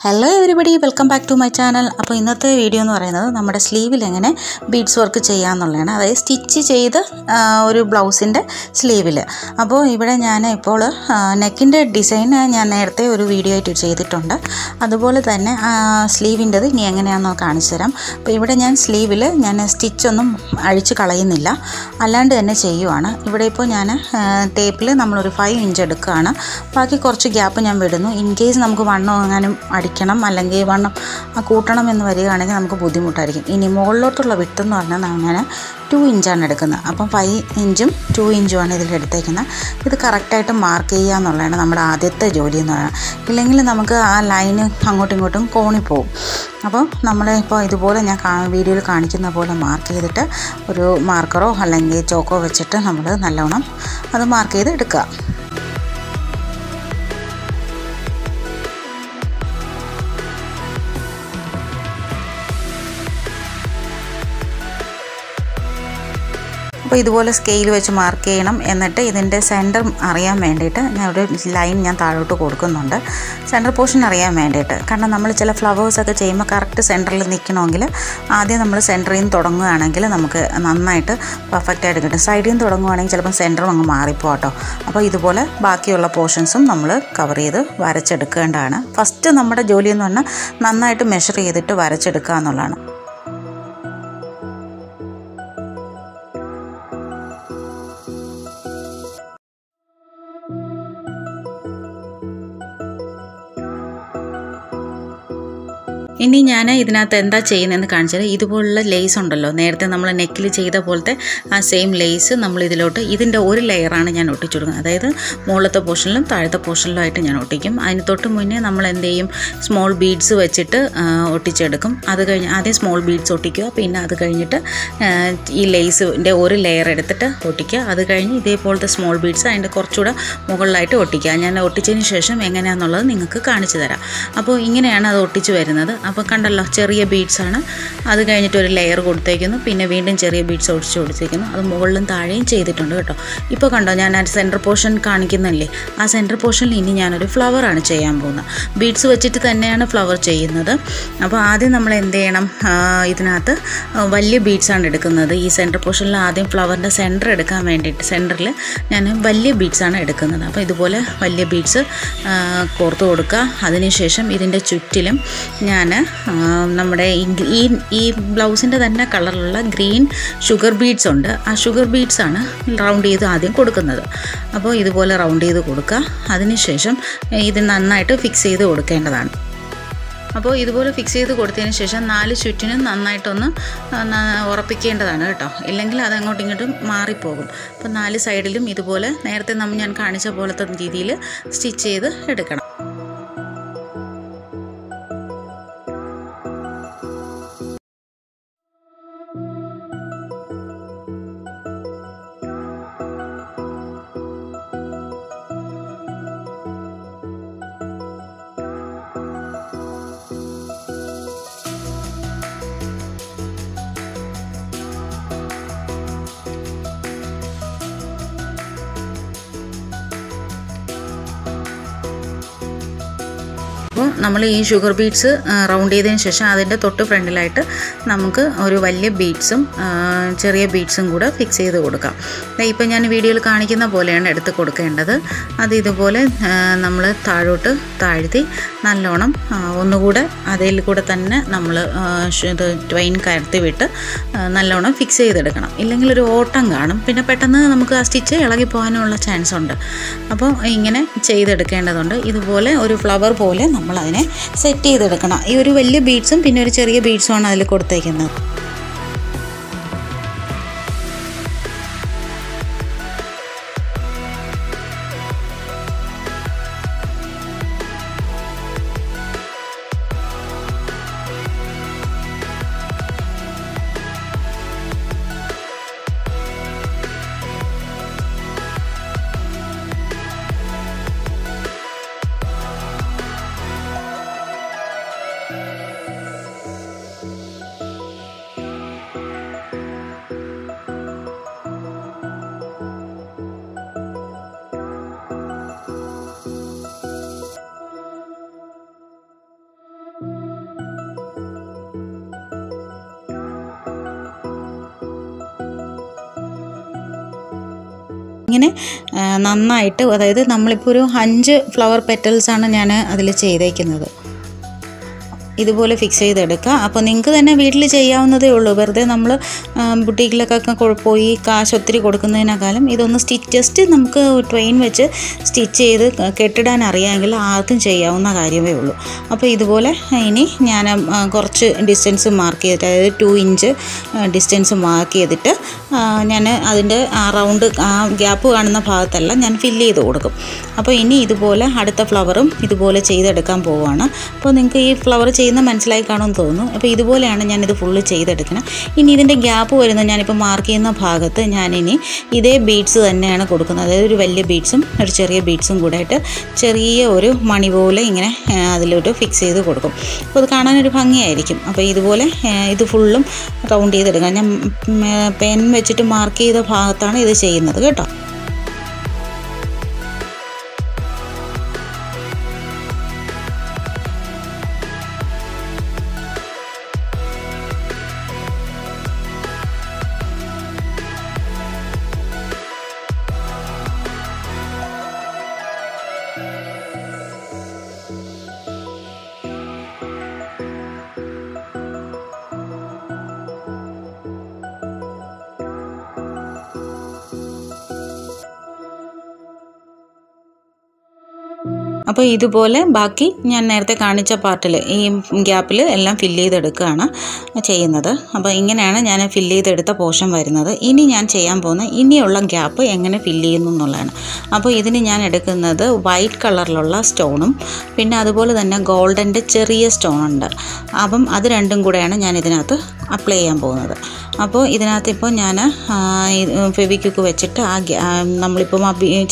Hello everybody, welcome back to my channel. അപ്പോൾ ഇന്നത്തെ video എന്ന് പറയുന്നത് നമ്മുടെ സ്ലീവിൽ എങ്ങനെ ബീഡ്സ് വർക്ക് ചെയ്യാന്നുള്ളതാണ്. അതായത് സ്റ്റിച്ച് ചെയ്ത ഒരു ബ്ലൗസിന്റെ സ്ലീവിൽ. അപ്പോൾ ഇവിടെ ഞാൻ ഇപ്പോൾ നെക്കിന്റെ ഡിസൈൻ ഞാൻ നേരത്തെ ഒരു വീഡിയോ ആയിട്ട് ചെയ്തിട്ടുണ്ട്. അതുപോലെ തന്നെ സ്ലീവിന്റേത് ഇനി എങ്ങനെയാണെന്ന് കാണിച്ചു തരാം. അപ്പോൾ ഇവിടെ ഞാൻ സ്ലീവിൽ ഞാൻ സ്റ്റിച്ച് ഒന്നും അഴിച്ചു കളയുന്നില്ല. അല്ലാണ്ട് തന്നെ ചെയ്യുവാണ്. ഇവിടെ ഇപ്പോൾ ഞാൻ ടേപ്പിൽ നമ്മൾ ഒരു 5 ഇഞ്ച് എടുക്കുകയാണ്. ബാക്കി കുറച്ച് ഗ്യാപ്പ് ഞാൻ വിടുന്നു. ഇൻ കേസ് നമുക്ക് വണ്ണം എങ്ങാനും അടിക്കണം അല്ലെങ്കിൽ വണ്ണം കൂട്ടണം എന്ന് വരികയാണെങ്കിൽ നമുക്ക് ബുദ്ധിമുട്ടായിരിക്കും. ഇനി മുകളിലോട്ടുള്ള വിട്ട് എന്ന് പറഞ്ഞാൽ ഞാൻ 2 ഇഞ്ചാണ് എടുക്കുന്നത്. അപ്പം 5 ഇഞ്ചും 2 ഇഞ്ചുമാണ് ഇതിൽ എടുത്തേക്കുന്നത്. ഇത് കറക്റ്റായിട്ട് മാർക്ക് ചെയ്യുക എന്നുള്ളതാണ് നമ്മുടെ ആദ്യത്തെ ജോലി എന്ന് പറയുന്നത്. ഇല്ലെങ്കിൽ നമുക്ക് ആ ലൈന് അങ്ങോട്ടും ഇങ്ങോട്ടും കോണിപ്പോവും. അപ്പോൾ നമ്മളിപ്പോൾ ഇതുപോലെ ഞാൻ വീഡിയോയിൽ കാണിക്കുന്ന പോലെ മാർക്ക് ചെയ്തിട്ട് ഒരു മാർക്കറോ അല്ലെങ്കിൽ ചോക്കോ വെച്ചിട്ട് നമ്മൾ നല്ലോണം അത് മാർക്ക് ചെയ്ത് എടുക്കുക. അപ്പോൾ ഇതുപോലെ സ്കെയിൽ വെച്ച് മാർക്ക് ചെയ്യണം. എന്നിട്ട് ഇതിൻ്റെ സെൻറ്റർ അറിയാൻ വേണ്ടിയിട്ട് ഞാൻ ഒരു ലൈൻ ഞാൻ താഴോട്ട് കൊടുക്കുന്നുണ്ട്. സെൻറ്റർ പോർഷൻ അറിയാൻ വേണ്ടിയിട്ട്. കാരണം നമ്മൾ ചില ഫ്ലവേഴ്സൊക്കെ ചെയ്യുമ്പോൾ കറക്റ്റ് സെൻറ്ററിൽ നിൽക്കണമെങ്കിൽ ആദ്യം നമ്മൾ സെൻറ്ററിൽ നിന്ന് തുടങ്ങുകയാണെങ്കിൽ നമുക്ക് നന്നായിട്ട് പെർഫെക്റ്റായിട്ട് കിട്ടും. സൈഡിൽ നിന്ന് തുടങ്ങുകയാണെങ്കിൽ ചിലപ്പോൾ സെൻറ്ററും അങ്ങ് മാറിപ്പോട്ടോ. അപ്പോൾ ഇതുപോലെ ബാക്കിയുള്ള പോർഷൻസും നമ്മൾ കവർ ചെയ്ത് വരച്ചെടുക്കേണ്ടതാണ്. ഫസ്റ്റ് നമ്മുടെ ജോലി എന്ന് പറഞ്ഞാൽ നന്നായിട്ട് മെഷർ ചെയ്തിട്ട് വരച്ചെടുക്കുക എന്നുള്ളതാണ്. ഇനി ഞാൻ ഇതിനകത്ത് എന്താ ചെയ്യുന്നതെന്ന് കാണിച്ചാൽ ഇതുപോലുള്ള ലേസ് ഉണ്ടല്ലോ, നേരത്തെ നമ്മൾ നെക്കിൽ ചെയ്ത പോലത്തെ ആ സെയിം ലേസ് നമ്മൾ ഇതിൻ്റെ ഒരു ലെയറാണ് ഞാൻ ഒട്ടിച്ചു കൊടുക്കുന്നത്. അതായത് മുകളിലത്തെ പോർഷനിലും താഴത്തെ പോർഷനിലും ആയിട്ട് ഞാൻ ഒട്ടിക്കും. അതിന് തൊട്ട് മുന്നേ നമ്മൾ എന്ത് ചെയ്യും, സ്മോൾ ബീഡ്സ് വെച്ചിട്ട് ഒട്ടിച്ചെടുക്കും. അത് കഴിഞ്ഞ് ആദ്യം സ്മോൾ ബീഡ്സ് ഒട്ടിക്കുക, പിന്നെ അത് കഴിഞ്ഞിട്ട് ഈ ലേസിൻ്റെ ഒരു ലെയർ എടുത്തിട്ട് ഒട്ടിക്കുക. അത് കഴിഞ്ഞ് ഇതേപോലത്തെ സ്മോൾ ബീഡ്സ് അതിൻ്റെ കുറച്ചുകൂടെ മുകളിലായിട്ട് ഒട്ടിക്കുക. ഞാൻ ഒട്ടിച്ചതിന് ശേഷം എങ്ങനെയാണെന്നുള്ളത് നിങ്ങൾക്ക് കാണിച്ചു തരാം. അപ്പോൾ ഇങ്ങനെയാണ് അത് ഒട്ടിച്ച് വരുന്നത്. അപ്പോൾ കണ്ടല്ലോ, ചെറിയ ബീഡ്സാണ്. അത് കഴിഞ്ഞിട്ട് ഒരു ലെയർ കൊടുത്തേക്കുന്നു, പിന്നെ വീണ്ടും ചെറിയ ബീഡ്സ് ഒടിച്ച് കൊടുത്തേക്കുന്നു. അത് മുകളിലും താഴെയും ചെയ്തിട്ടുണ്ട് കേട്ടോ. ഇപ്പോൾ കണ്ടോ, ഞാൻ ആ സെൻറ്റർ പോർഷൻ കാണിക്കുന്നില്ലേ, ആ സെൻറ്റർ പോർഷനിൽ ഇനി ഞാനൊരു ഫ്ലവറാണ് ചെയ്യാൻ പോകുന്നത്. ബീഡ്സ് വെച്ചിട്ട് തന്നെയാണ് ഫ്ലവർ ചെയ്യുന്നത്. അപ്പോൾ ആദ്യം നമ്മൾ എന്ത് ചെയ്യണം, ഇതിനകത്ത് വലിയ ബീഡ്സാണ് എടുക്കുന്നത്. ഈ സെൻറ്റർ പോർഷനിൽ ആദ്യം ഫ്ലവറിൻ്റെ സെൻറ്റർ എടുക്കാൻ വേണ്ടിയിട്ട് സെൻറ്ററിൽ ഞാൻ വലിയ ബീഡ്സാണ് എടുക്കുന്നത്. അപ്പോൾ ഇതുപോലെ വലിയ ബീഡ്സ് കോർത്ത് കൊടുക്കുക. അതിനുശേഷം ഇതിൻ്റെ ചുറ്റിലും ഞാൻ നമ്മുടെ ഈ ബ്ലൗസിൻ്റെ തന്നെ കളറിലുള്ള ഗ്രീൻ ഷുഗർ ബീഡ്സ് ഉണ്ട്. ആ ഷുഗർ ബീഡ്സാണ് റൗണ്ട് ചെയ്ത് ആദ്യം കൊടുക്കുന്നത്. അപ്പോൾ ഇതുപോലെ റൗണ്ട് ചെയ്ത് കൊടുക്കുക. അതിനുശേഷം ഇത് നന്നായിട്ട് ഫിക്സ് ചെയ്ത് കൊടുക്കേണ്ടതാണ്. അപ്പോൾ ഇതുപോലെ ഫിക്സ് ചെയ്ത് കൊടുത്തതിന് ശേഷം 4 ചുറ്റിനും നന്നായിട്ടൊന്ന് ഉറപ്പിക്കേണ്ടതാണ് കേട്ടോ. ഇല്ലെങ്കിൽ അത് അങ്ങോട്ടും ഇങ്ങോട്ടും മാറിപ്പോകും. അപ്പോൾ 4 സൈഡിലും ഇതുപോലെ നേരത്തെ ഞാൻ കാണിച്ച പോലത്തെ രീതിയിൽ സ്റ്റിച്ച് ചെയ്ത് എടുക്കണം. അപ്പോൾ നമ്മൾ ഈ ഷുഗർ ബീഡ്സ് റൗണ്ട് ചെയ്തതിന് ശേഷം അതിൻ്റെ തൊട്ട് ഫ്രണ്ടിലായിട്ട് നമുക്ക് ഒരു വലിയ ബീഡ്സും ചെറിയ ബീഡ്സും കൂടെ ഫിക്സ് ചെയ്ത് കൊടുക്കാം. ഇപ്പോൾ ഞാൻ വീഡിയോയിൽ കാണിക്കുന്ന പോലെയാണ് എടുത്ത് കൊടുക്കേണ്ടത്. അത് ഇതുപോലെ നമ്മൾ താഴോട്ട് താഴ്ത്തി നല്ലോണം ഒന്നുകൂടെ അതിൽ കൂടെ തന്നെ നമ്മൾ ഇത് ട്വൈൻ കയർത്തി വിട്ട് നല്ലോണം ഫിക്സ് ചെയ്തെടുക്കണം. ഇല്ലെങ്കിൽ ഒരു ഓട്ടം കാണും, പിന്നെ പെട്ടെന്ന് നമുക്ക് ആ സ്റ്റിച്ച് ഇളകിപ്പോകാനുള്ള ചാൻസ് ഉണ്ട്. അപ്പോൾ ഇങ്ങനെ ചെയ്തെടുക്കേണ്ടതുണ്ട്. ഇതുപോലെ ഒരു ഫ്ലവർ പോലെ നമ്മളതിനെ സെറ്റ് ചെയ്തെടുക്കണം. ഈ ഒരു വലിയ ബീഡ്സും പിന്നെ ഒരു ചെറിയ ബീഡ്സുമാണ് അതിൽ കൊടുത്തേക്കുന്നത്. ഇങ്ങനെ നന്നായിട്ട്, അതായത് നമ്മളിപ്പോൾ ഒരു 5 ഫ്ലവർ പെറ്റൽസാണ് ഞാൻ അതിൽ ചെയ്തേക്കുന്നത്. ഇതുപോലെ ഫിക്സ് ചെയ്തെടുക്കുക. അപ്പോൾ നിങ്ങൾക്ക് തന്നെ വീട്ടിൽ ചെയ്യാവുന്നതേ ഉള്ളൂ. വെറുതെ നമ്മൾ ബുട്ടീക്കിലൊക്കെ പോയി കാശ് ഒത്തിരി കൊടുക്കുന്നതിനേക്കാളും ഇതൊന്ന് ജസ്റ്റ് നമുക്ക് ട്രെയിൻ വെച്ച് സ്റ്റിച്ച് ചെയ്ത് കെട്ടിടാൻ അറിയാമെങ്കിൽ ആർക്കും ചെയ്യാവുന്ന കാര്യമേ ഉള്ളൂ. അപ്പോൾ ഇതുപോലെ ഇനി ഞാൻ കുറച്ച് ഡിസ്റ്റൻസ് മാർക്ക് ചെയ്തിട്ട്, അതായത് 2 ഇഞ്ച് ഡിസ്റ്റൻസ് മാർക്ക് ചെയ്തിട്ട് ഞാൻ അതിൻ്റെ ആ റൗണ്ട് ആ ഗ്യാപ്പ് കാണുന്ന ഭാഗത്തെല്ലാം ഞാൻ ഫില്ല് ചെയ്ത് കൊടുക്കും. അപ്പോൾ ഇനി ഇതുപോലെ അടുത്ത ഫ്ലവറും ഇതുപോലെ ചെയ്തെടുക്കാൻ പോവുകയാണ്. അപ്പോൾ നിങ്ങൾക്ക് ഈ ഫ്ലവർ ചെയ്യുന്ന മനസ്സിലായി കാണുമെന്ന് തോന്നുന്നു. അപ്പോൾ ഇതുപോലെയാണ് ഞാനിത് ഫുള്ള് ചെയ്തെടുക്കണം. ഇനി ഇതിൻ്റെ ഗ്യാപ്പ് വരുന്നത് ഞാനിപ്പോൾ മാർക്ക് ചെയ്യുന്ന ഭാഗത്ത് ഞാനിനി ഇതേ ബീഡ്സ് തന്നെയാണ് കൊടുക്കുന്നത്. അതായത് ഒരു വലിയ ബീഡ്സും ഒരു ചെറിയ ബീഡ്സും കൂടെ ആയിട്ട് ചെറിയ ഒരു മണി പോലെ ഇങ്ങനെ അതിലോട്ട് ഫിക്സ് ചെയ്ത് കൊടുക്കും. അപ്പോൾ അത് കാണാനൊരു ഭംഗിയായിരിക്കും. അപ്പോൾ ഇതുപോലെ ഇത് ഫുള്ളും റൗണ്ട് ചെയ്തെടുക്കാം. ഞാൻ പെൻ വെച്ചിട്ട് മാർക്ക് ചെയ്ത ഭാഗത്താണ് ഇത് ചെയ്യുന്നത് കേട്ടോ. അപ്പോൾ ഇതുപോലെ ബാക്കി ഞാൻ നേരത്തെ കാണിച്ച പാർട്ടിൽ ഈ ഗ്യാപ്പിൽ എല്ലാം ഫില്ല് ചെയ്തെടുക്കുകയാണ് ചെയ്യുന്നത്. അപ്പോൾ ഇങ്ങനെയാണ് ഞാൻ ഫില്ല് ചെയ്തെടുത്ത പോർഷൻ വരുന്നത്. ഇനി ഞാൻ ചെയ്യാൻ പോകുന്ന ഇനിയുള്ള ഗ്യാപ്പ് എങ്ങനെ ഫില്ല് ചെയ്യുന്നു എന്നുള്ളതാണ്. അപ്പോൾ ഇതിന് ഞാൻ എടുക്കുന്നത് വൈറ്റ് കളറിലുള്ള സ്റ്റോണും പിന്നെ അതുപോലെ തന്നെ ഗോൾഡൻ്റെ ചെറിയ സ്റ്റോണുണ്ട്. അപ്പം അത് രണ്ടും കൂടെയാണ് ഞാൻ ഇതിനകത്ത് അപ്ലൈ ചെയ്യാൻ പോകുന്നത്. അപ്പോൾ ഇതിനകത്ത് ഇപ്പോൾ ഞാൻ ഫെവിക്വിക്ക് വെച്ചിട്ട് നമ്മളിപ്പം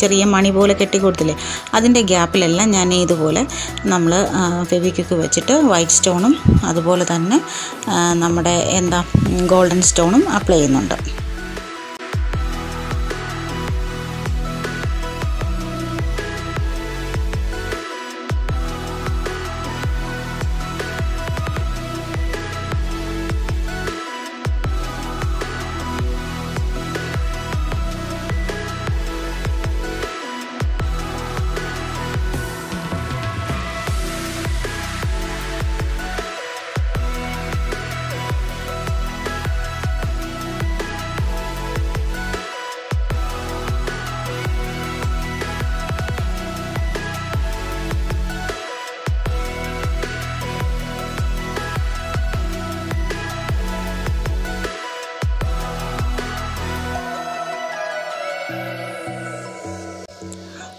ചെറിയ മണി പോലെ കെട്ടി കൊടുത്തില്ലേ, അതിൻ്റെ ഗ്യാപ്പിലെല്ലാം ഞാൻ ഇതുപോലെ നമ്മൾ ഫെവിക്വിക്ക് വെച്ചിട്ട് വൈറ്റ് സ്റ്റോണും അതുപോലെ തന്നെ നമ്മുടെ ഗോൾഡൻ സ്റ്റോണും അപ്ലൈ ചെയ്യുന്നുണ്ട്.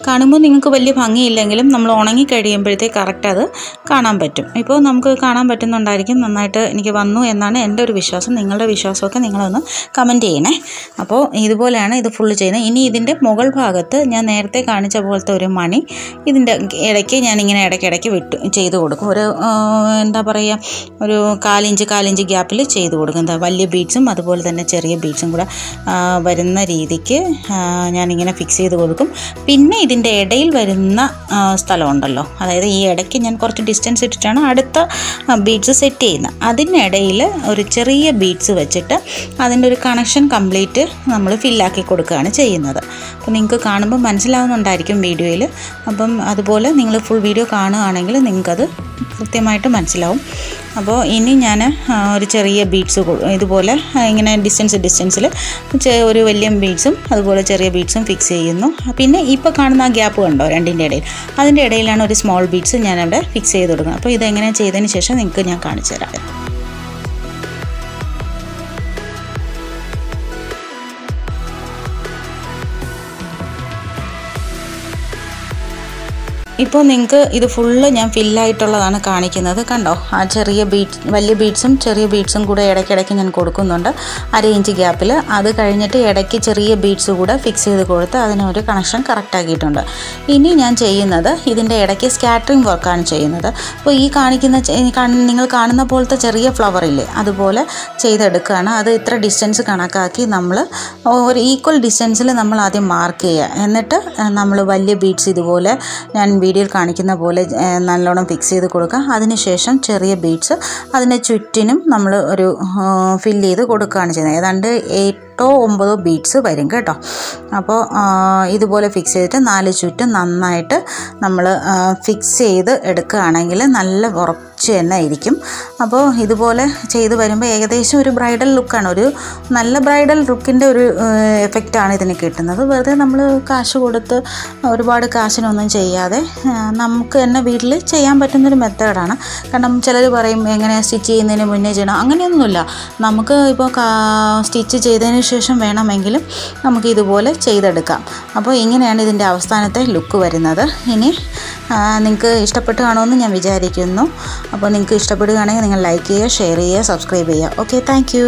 കാണുമ്പോൾ നിങ്ങൾക്ക് വലിയ ഭംഗിയില്ലെങ്കിലും നമ്മൾ ഉണങ്ങി കഴിയുമ്പോഴത്തേക്ക് കറക്റ്റ് അത് കാണാൻ പറ്റും. ഇപ്പോൾ നമുക്ക് കാണാൻ പറ്റുന്നുണ്ടായിരിക്കും. നന്നായിട്ട് എനിക്ക് വന്നു എന്നാണ് എൻ്റെ ഒരു വിശ്വാസം. നിങ്ങളുടെ വിശ്വാസമൊക്കെ നിങ്ങളൊന്ന് കമൻറ്റ് ചെയ്യണേ. അപ്പോൾ ഇതുപോലെയാണ് ഇത് ഫുള്ള് ചെയ്യുന്നത്. ഇനി ഇതിൻ്റെ മുകൾ ഭാഗത്ത് ഞാൻ നേരത്തെ കാണിച്ച പോലത്തെ ഒരു മണി ഇതിൻ്റെ ഇടയ്ക്ക് ഞാനിങ്ങനെ ഇടയ്ക്കിടയ്ക്ക് ചെയ്ത് കൊടുക്കും. ഒരു ഒരു 4 ഇഞ്ച് ഗ്യാപ്പിൽ ചെയ്ത് കൊടുക്കും. വലിയ ബീഡ്സും അതുപോലെ തന്നെ ചെറിയ ബീഡ്സും കൂടെ വരുന്ന രീതിക്ക് ഞാനിങ്ങനെ ഫിക്സ് ചെയ്ത് കൊടുക്കും. പിന്നെ ഇതിൻ്റെ ഇടയിൽ വരുന്ന സ്ഥലമുണ്ടല്ലോ, അതായത് ഈ ഇടയ്ക്ക് ഞാൻ കുറച്ച് ഡിസ്റ്റൻസ് ഇട്ടിട്ടാണ് അടുത്ത ബീഡ്സ് സെറ്റ് ചെയ്യുന്നത്. അതിനിടയിൽ ഒരു ചെറിയ ബീഡ്സ് വെച്ചിട്ട് അതിൻ്റെ ഒരു കണക്ഷൻ കംപ്ലീറ്റ് നമ്മൾ ഫില്ലാക്കി കൊടുക്കുകയാണ് ചെയ്യുന്നത്. അപ്പോൾ നിങ്ങൾക്ക് കാണുമ്പോൾ മനസ്സിലാവുന്നുണ്ടായിരിക്കും വീഡിയോയിൽ. അപ്പം അതുപോലെ നിങ്ങൾ ഫുൾ വീഡിയോ കാണുകയാണെങ്കിൽ നിങ്ങൾക്കത് കൃത്യമായിട്ട് മനസ്സിലാവും. അപ്പോൾ ഇനി ഞാൻ ഒരു ചെറിയ ബീഡ്സ് ഇതുപോലെ ഇങ്ങനെ ഡിസ്റ്റൻസിൽ ഒരു വലിയ ബീഡ്സും അതുപോലെ ചെറിയ ബീഡ്സും ഫിക്സ് ചെയ്യുന്നു. പിന്നെ ഇപ്പോൾ കാണുന്ന ആ ഗ്യാപ്പ് കണ്ടോ രണ്ടിൻ്റെ ഇടയിൽ, അതിൻ്റെ ഇടയിലാണ് ഒരു സ്മോൾ ബീഡ്സ് ഞാനവിടെ ഫിക്സ് ചെയ്ത് കൊടുക്കുന്നത്. അപ്പോൾ ഇതെങ്ങനെ ചെയ്തതിന് ശേഷം നിങ്ങൾക്ക് ഞാൻ കാണിച്ചു തരാം. ഇപ്പോൾ നിങ്ങൾക്ക് ഇത് ഫുള്ള് ഞാൻ ഫില്ലായിട്ടുള്ളതാണ് കാണിക്കുന്നത്. കണ്ടോ, ആ വലിയ ബീഡ്സും ചെറിയ ബീഡ്സും കൂടെ ഇടയ്ക്കിടയ്ക്ക് ഞാൻ കൊടുക്കുന്നുണ്ട് 1/2 ഇഞ്ച് ഗ്യാപ്പിൽ. അത് കഴിഞ്ഞിട്ട് ഇടയ്ക്ക് ചെറിയ ബീഡ്സ് കൂടെ ഫിക്സ് ചെയ്ത് കൊടുത്ത് അതിനൊരു കണക്ഷൻ കറക്റ്റാക്കിയിട്ടുണ്ട്. ഇനി ഞാൻ ചെയ്യുന്നത് ഇതിൻ്റെ ഇടയ്ക്ക് സ്കാറ്ററിങ് വർക്കാണ് ചെയ്യുന്നത്. അപ്പോൾ ഈ നിങ്ങൾ കാണുന്ന പോലത്തെ ചെറിയ ഫ്ലവർ ഇല്ലേ, അതുപോലെ ചെയ്തെടുക്കുകയാണ്. അത് ഇത്ര ഡിസ്റ്റൻസ് കണക്കാക്കി നമ്മൾ ഒരു ഈക്വൽ ഡിസ്റ്റൻസിൽ നമ്മൾ ആദ്യം മാർക്ക് ചെയ്യുക. എന്നിട്ട് നമ്മൾ വലിയ ബീഡ്സ് ഇതുപോലെ ഞാൻ വീഡിയോയിൽ കാണിക്കുന്ന പോലെ നല്ലോണം ഫിക്സ് ചെയ്ത് കൊടുക്കുക. അതിനുശേഷം ചെറിയ ബീഡ്സ് അതിന് ചുറ്റിനും നമ്മൾ ഒരു ഫില്ല് ചെയ്ത് കൊടുക്കുകയാണ് ചെയ്യുന്നത്. ഏതാണ്ട് 8 8 9 ബീഡ്സ് വരും കേട്ടോ. അപ്പോൾ ഇതുപോലെ ഫിക്സ് ചെയ്തിട്ട് 4 ചുറ്റും നന്നായിട്ട് നമ്മൾ ഫിക്സ് ചെയ്ത് എടുക്കുകയാണെങ്കിൽ നല്ല ഉറച്ച് തന്നെ ഇരിക്കും. അപ്പോൾ ഇതുപോലെ ചെയ്ത് വരുമ്പോൾ ഏകദേശം ഒരു ബ്രൈഡൽ ലുക്കാണ്, ഒരു നല്ല ബ്രൈഡൽ ലുക്കിൻ്റെ ഒരു എഫക്റ്റാണ് ഇതിന് കിട്ടുന്നത്. വെറുതെ നമ്മൾ കാശ് കൊടുത്ത് ഒരുപാട് കാശിനൊന്നും ചെയ്യാതെ നമുക്ക് തന്നെ വീട്ടിൽ ചെയ്യാൻ പറ്റുന്നൊരു മെത്തേഡാണ്. കാരണം ചിലർ പറയും എങ്ങനെ സ്റ്റിച്ച് ചെയ്യുന്നതിന് മുന്നേ ചെയ്യണം, അങ്ങനെയൊന്നുമില്ല. നമുക്ക് ഇപ്പോൾ സ്റ്റിച്ച് ചെയ്തതിന് ശേഷം വേണമെങ്കിലും നമുക്ക് ഇതുപോലെ ചെയ്തെടുക്കാം. അപ്പോൾ ഇങ്ങനെയാണ് ഇതിൻ്റെ അവസാനത്തെ ലുക്ക് വരുന്നത്. ഇനി നിങ്ങൾക്ക് ഇഷ്ടപ്പെട്ട് കാണുമെന്ന് ഞാൻ വിചാരിക്കുന്നു. അപ്പോൾ നിങ്ങൾക്ക് ഇഷ്ടപ്പെടുകയാണെങ്കിൽ നിങ്ങൾ ലൈക്ക് ചെയ്യുക, ഷെയർ ചെയ്യുക, സബ്സ്ക്രൈബ് ചെയ്യുക. Okay, thank you.